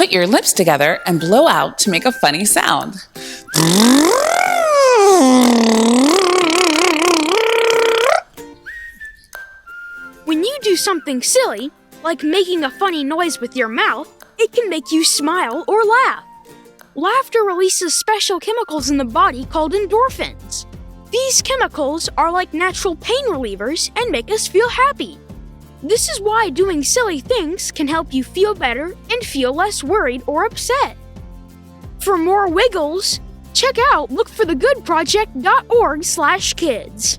Put your lips together and blow out to make a funny sound. When you do something silly, like making a funny noise with your mouth, it can make you smile or laugh. Laughter releases special chemicals in the body called endorphins. These chemicals are like natural pain relievers and make us feel happy. This is why doing silly things can help you feel better and feel less worried or upset. For more wiggles, check out lookforthegoodproject.org/kids.